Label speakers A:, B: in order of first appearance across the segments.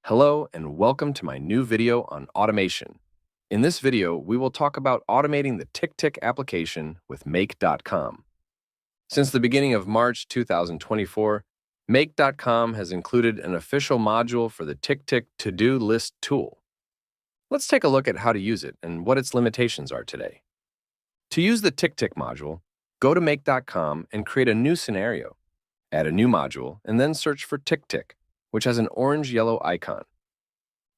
A: Hello and welcome to my new video on automation. In this video, we will talk about automating the TickTick application with Make.com. Since the beginning of March 2024, Make.com has included an official module for the TickTick to-do list tool. Let's take a look at how to use it and what its limitations are today. To use the TickTick module, go to Make.com and create a new scenario. Add a new module and then search for TickTick, which has an orange-yellow icon.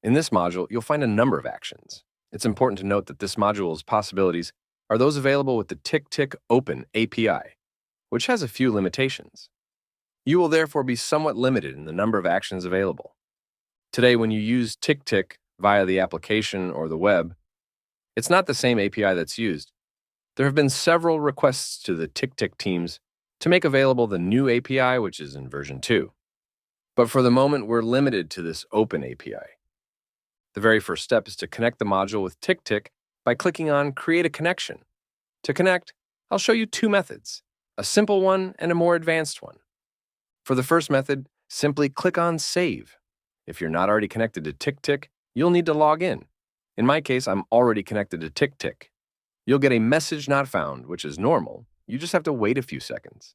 A: In this module, you'll find a number of actions. It's important to note that this module's possibilities are those available with the TickTick Open API, which has a few limitations. You will therefore be somewhat limited in the number of actions available. Today, when you use TickTick via the application or the web, it's not the same API that's used. There have been several requests to the TickTick teams to make available the new API, which is in version 2. But for the moment, we're limited to this open API. The very first step is to connect the module with TickTick by clicking on Create a Connection. To connect, I'll show you two methods, a simple one and a more advanced one. For the first method, simply click on Save. If you're not already connected to TickTick, you'll need to log in. In my case, I'm already connected to TickTick. You'll get a message not found, which is normal. You just have to wait a few seconds.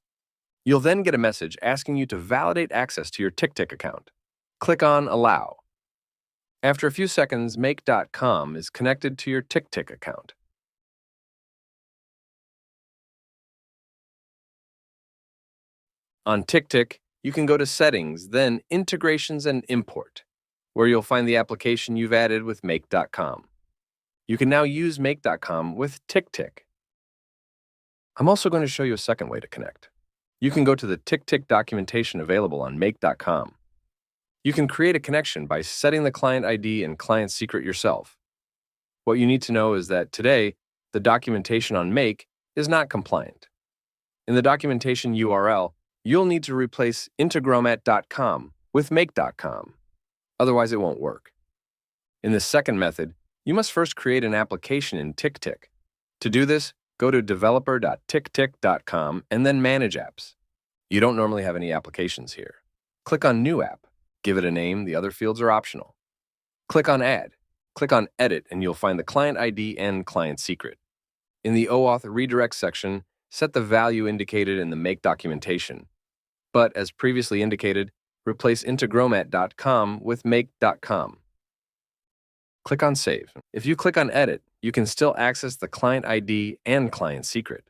A: You'll then get a message asking you to validate access to your TickTick account. Click on Allow. After a few seconds, Make.com is connected to your TickTick account. On TickTick, you can go to Settings, then Integrations and Import, where you'll find the application you've added with Make.com. You can now use Make.com with TickTick. I'm also going to show you a second way to connect. You can go to the TickTick documentation available on Make.com. You can create a connection by setting the client ID and client secret yourself. What you need to know is that today, the documentation on Make is not compliant. In the documentation URL, you'll need to replace integromat.com with Make.com. Otherwise, it won't work. In this second method, you must first create an application in TickTick. To do this, go to developer.ticktick.com and then Manage Apps. You don't normally have any applications here. Click on New App. Give it a name. The other fields are optional. Click on Add. Click on Edit, and you'll find the client ID and client secret. In the OAuth redirect section, set the value indicated in the Make documentation. But, as previously indicated, replace integromat.com with Make.com. Click on Save. If you click on Edit, you can still access the client ID and client secret.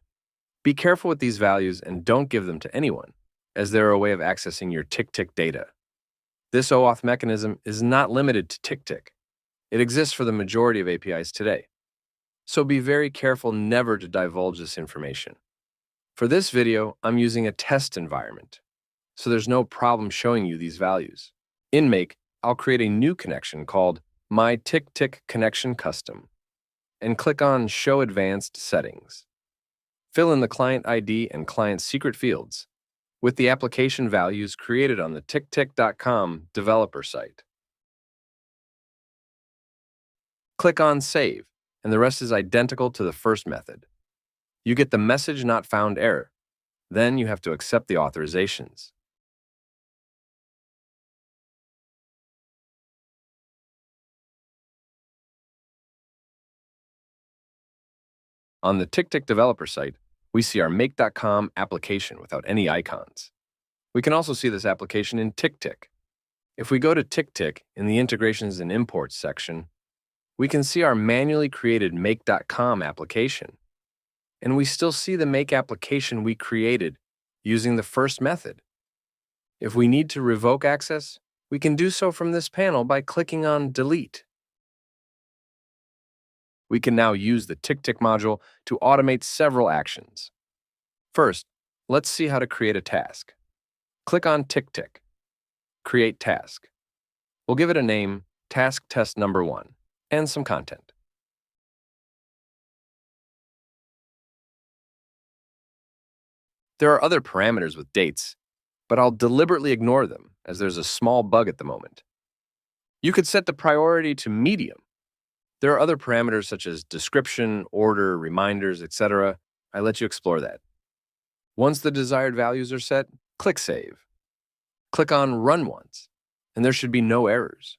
A: Be careful with these values and don't give them to anyone, as they're a way of accessing your TickTick data. This OAuth mechanism is not limited to TickTick. It exists for the majority of APIs today. So be very careful never to divulge this information. For this video, I'm using a test environment, so there's no problem showing you these values. In Make, I'll create a new connection called My TickTick Connection Custom, and click on Show Advanced Settings. Fill in the client ID and client secret fields with the application values created on the ticktick.com developer site. Click on Save, and the rest is identical to the first method. You get the message not found error. Then you have to accept the authorizations. On the TickTick developer site, we see our Make.com application without any icons. We can also see this application in TickTick. If we go to TickTick in the Integrations and Imports section, we can see our manually created Make.com application. And we still see the Make application we created using the first method. If we need to revoke access, we can do so from this panel by clicking on Delete. We can now use the TickTick module to automate several actions. First, let's see how to create a task. Click on TickTick. Create Task. We'll give it a name, Task Test Number 1, and some content. There are other parameters with dates, but I'll deliberately ignore them as there's a small bug at the moment. You could set the priority to medium. There are other parameters such as description, order, reminders, etc. I let you explore that. Once the desired values are set, click Save. Click on Run Once, and there should be no errors.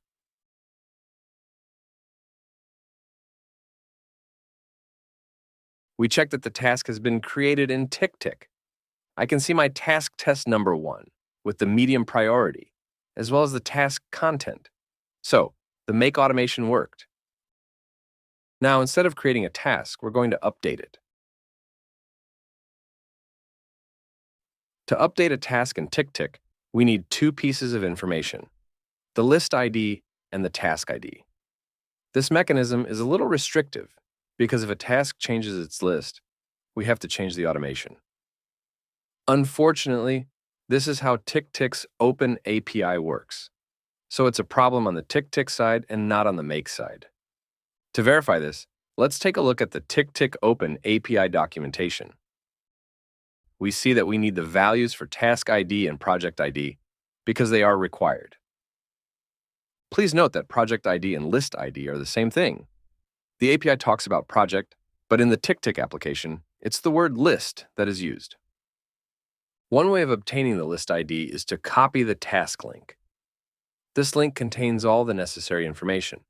A: We check that the task has been created in TickTick. I can see my task test number 1 with the medium priority, as well as the task content. So, the make automation worked. Now, instead of creating a task, we're going to update it. To update a task in TickTick, we need 2 pieces of information, the list ID and the task ID. This mechanism is a little restrictive because if a task changes its list, we have to change the automation. Unfortunately, this is how TickTick's open API works. So it's a problem on the TickTick side and not on the make side. To verify this, let's take a look at the TickTick Open API documentation. We see that we need the values for task ID and project ID because they are required. Please note that project ID and list ID are the same thing. The API talks about project, but in the TickTick application, it's the word list that is used. One way of obtaining the list ID is to copy the task link. This link contains all the necessary information.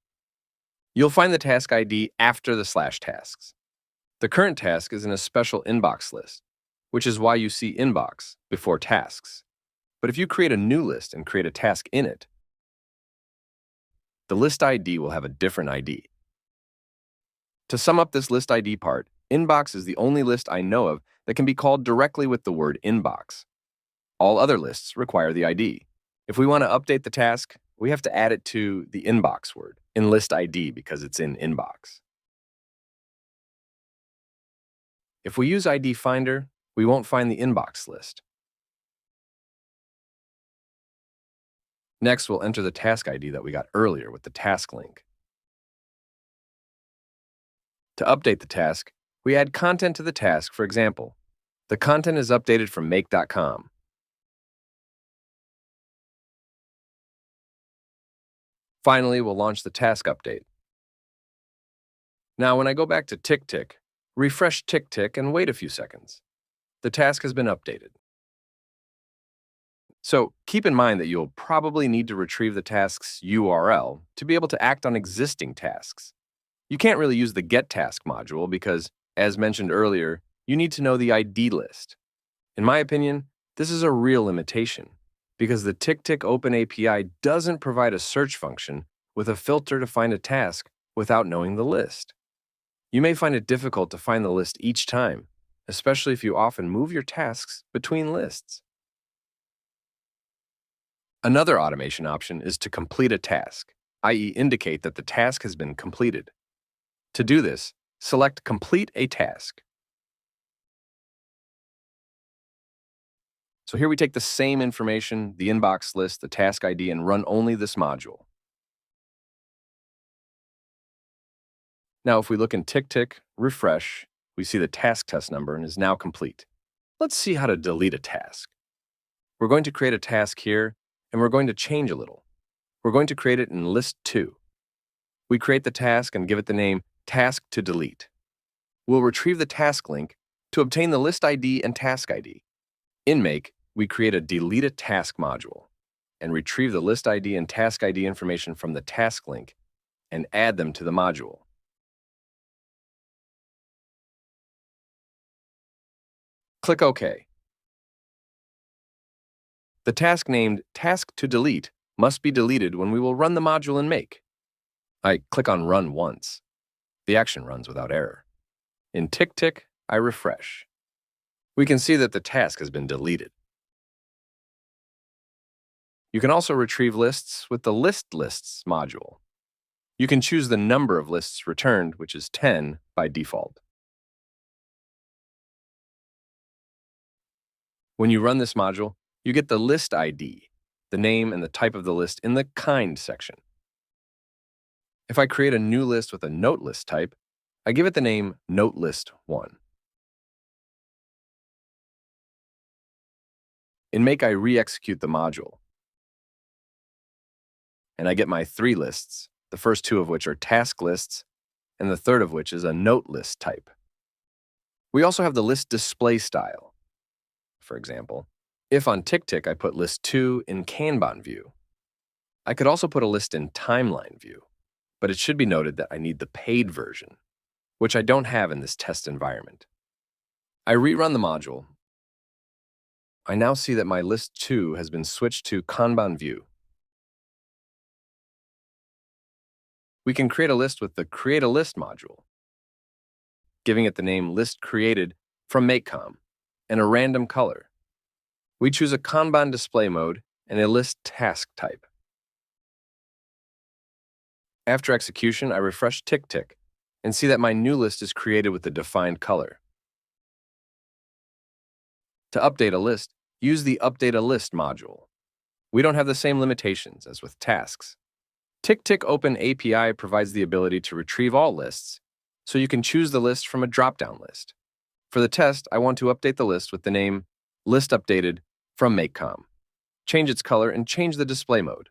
A: You'll find the task ID after the /tasks. The current task is in a special inbox list, which is why you see inbox before tasks. But if you create a new list and create a task in it, the list ID will have a different ID. To sum up this list ID part, inbox is the only list I know of that can be called directly with the word inbox. All other lists require the ID. If we want to update the task, we have to add it to the inbox word in list ID because it's in inbox. If we use ID Finder, we won't find the inbox list. Next, we'll enter the task ID that we got earlier with the task link. To update the task, we add content to the task. For example, the content is updated from make.com. Finally, we'll launch the task update. Now, when I go back to TickTick, refresh TickTick and wait a few seconds. The task has been updated. So keep in mind that you'll probably need to retrieve the task's URL to be able to act on existing tasks. You can't really use the getTask module because, as mentioned earlier, you need to know the ID list. In my opinion, this is a real limitation because the TickTick Open API doesn't provide a search function with a filter to find a task without knowing the list. You may find it difficult to find the list each time, especially if you often move your tasks between lists. Another automation option is to complete a task, i.e. indicate that the task has been completed. To do this, select Complete a Task. So here we take the same information, the inbox list, the task ID, and run only this module. Now, if we look in TickTick, refresh, we see the task test number and is now complete. Let's see how to delete a task. We're going to create a task here, and we're going to change a little. We're going to create it in list 2. We create the task and give it the name Task to Delete. We'll retrieve the task link to obtain the list ID and task ID. In Make, we create a Delete a Task module and retrieve the list ID and task ID information from the task link and add them to the module. Click OK. The task named Task to Delete must be deleted when we will run the module in Make. I click on Run once. The action runs without error. In TickTick, I refresh. We can see that the task has been deleted. You can also retrieve lists with the List Lists module. You can choose the number of lists returned, which is 10 by default. When you run this module, you get the list ID, the name and the type of the list in the Kind section. If I create a new list with a note list type, I give it the name NoteList1. In Make, I re-execute the module. And I get my 3 lists, the first 2 of which are task lists, and the third of which is a note list type. We also have the list display style. For example, if on TickTick I put list 2 in Kanban view, I could also put a list in timeline view, but it should be noted that I need the paid version, which I don't have in this test environment. I rerun the module. I now see that my list 2 has been switched to Kanban view. We can create a list with the Create a List module, giving it the name List Created from MakeCom and a random color. We choose a Kanban display mode and a list task type. After execution, I refresh TickTick and see that my new list is created with the defined color. To update a list, use the Update a List module. We don't have the same limitations as with tasks. TickTick Open API provides the ability to retrieve all lists, so you can choose the list from a drop-down list. For the test, I want to update the list with the name List Updated from MakeCom. Change its color and change the display mode.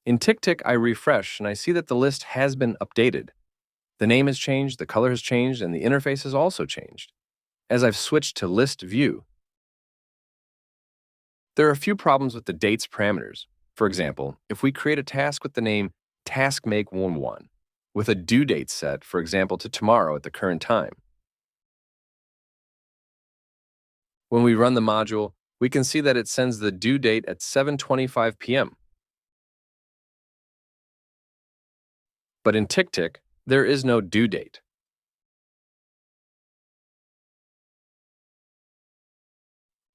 A: In TickTick, I refresh and I see that the list has been updated. The name has changed, the color has changed, and the interface has also changed. As I've switched to List View, there are a few problems with the dates parameters. For example, if we create a task with the name TaskMake11 with a due date set, for example, to tomorrow at the current time, when we run the module, we can see that it sends the due date at 7:25 p.m. But in TickTick, there is no due date.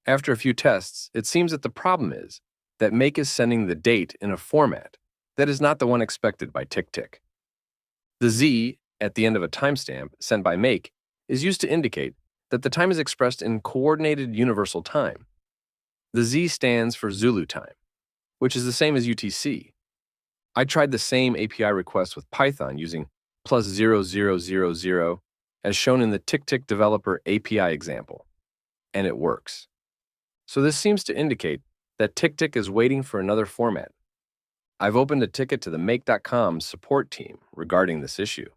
A: After a few tests, it seems that the problem is that Make is sending the date in a format that is not the one expected by TickTick. The Z at the end of a timestamp sent by Make is used to indicate that the time is expressed in Coordinated Universal Time. The Z stands for Zulu time, which is the same as UTC. I tried the same API request with Python using +0000 as shown in the TickTick Developer API example, and it works. So this seems to indicate that TickTick is waiting for another format. I've opened a ticket to the Make.com support team regarding this issue.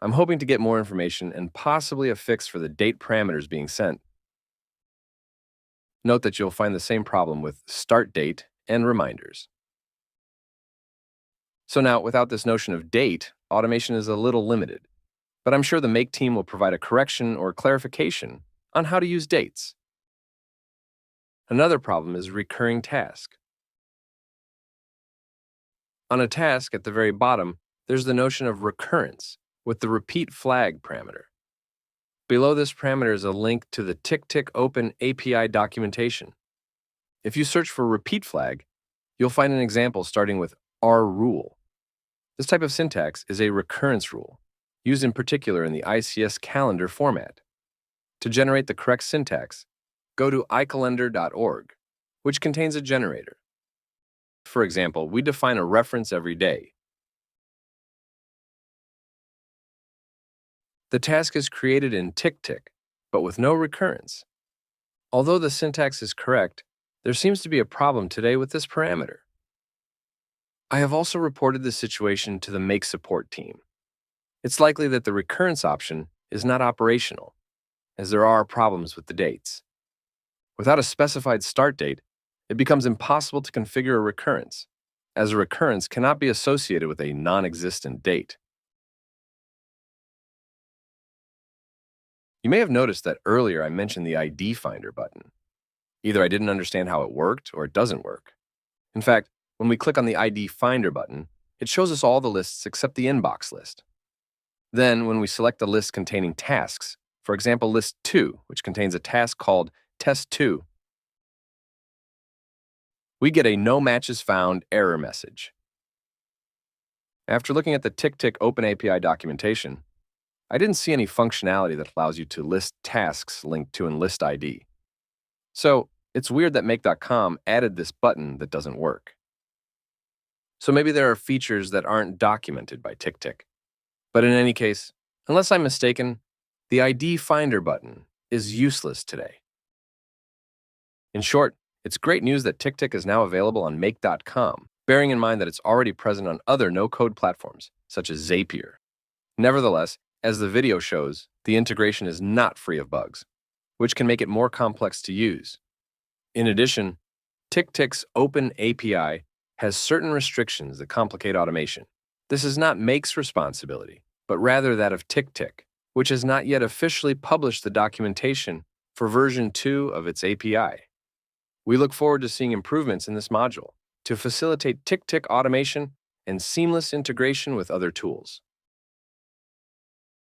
A: I'm hoping to get more information and possibly a fix for the date parameters being sent. Note that you'll find the same problem with start date and reminders. So now, without this notion of date, automation is a little limited, but I'm sure the Make team will provide a correction or clarification on how to use dates. Another problem is recurring task. On a task at the very bottom, there's the notion of recurrence with the repeat flag parameter. Below this parameter is a link to the TickTick Open API documentation. If you search for repeat flag, you'll find an example starting with R rule. This type of syntax is a recurrence rule, used in particular in the ICS calendar format. To generate the correct syntax, go to icalendar.org, which contains a generator. For example, we define a reference every day. The task is created in TickTick, but with no recurrence. Although the syntax is correct, there seems to be a problem today with this parameter. I have also reported this situation to the Make support team. It's likely that the recurrence option is not operational, as there are problems with the dates. Without a specified start date, it becomes impossible to configure a recurrence, as a recurrence cannot be associated with a non-existent date. You may have noticed that earlier I mentioned the ID Finder button. Either I didn't understand how it worked or it doesn't work. In fact, when we click on the ID Finder button, it shows us all the lists except the inbox list. Then, when we select a list containing tasks, for example, list 2, which contains a task called Test 2, we get a No Matches Found error message. After looking at the TickTick Open API documentation, I didn't see any functionality that allows you to list tasks linked to an list ID. So, it's weird that Make.com added this button that doesn't work. So maybe there are features that aren't documented by TickTick. But in any case, unless I'm mistaken, the ID Finder button is useless today. In short, it's great news that TickTick is now available on Make.com, bearing in mind that it's already present on other no-code platforms, such as Zapier. Nevertheless, as the video shows, the integration is not free of bugs, which can make it more complex to use. In addition, TickTick's Open API has certain restrictions that complicate automation. This is not Make's responsibility, but rather that of TickTick, which has not yet officially published the documentation for version 2 of its API. We look forward to seeing improvements in this module to facilitate TickTick automation and seamless integration with other tools.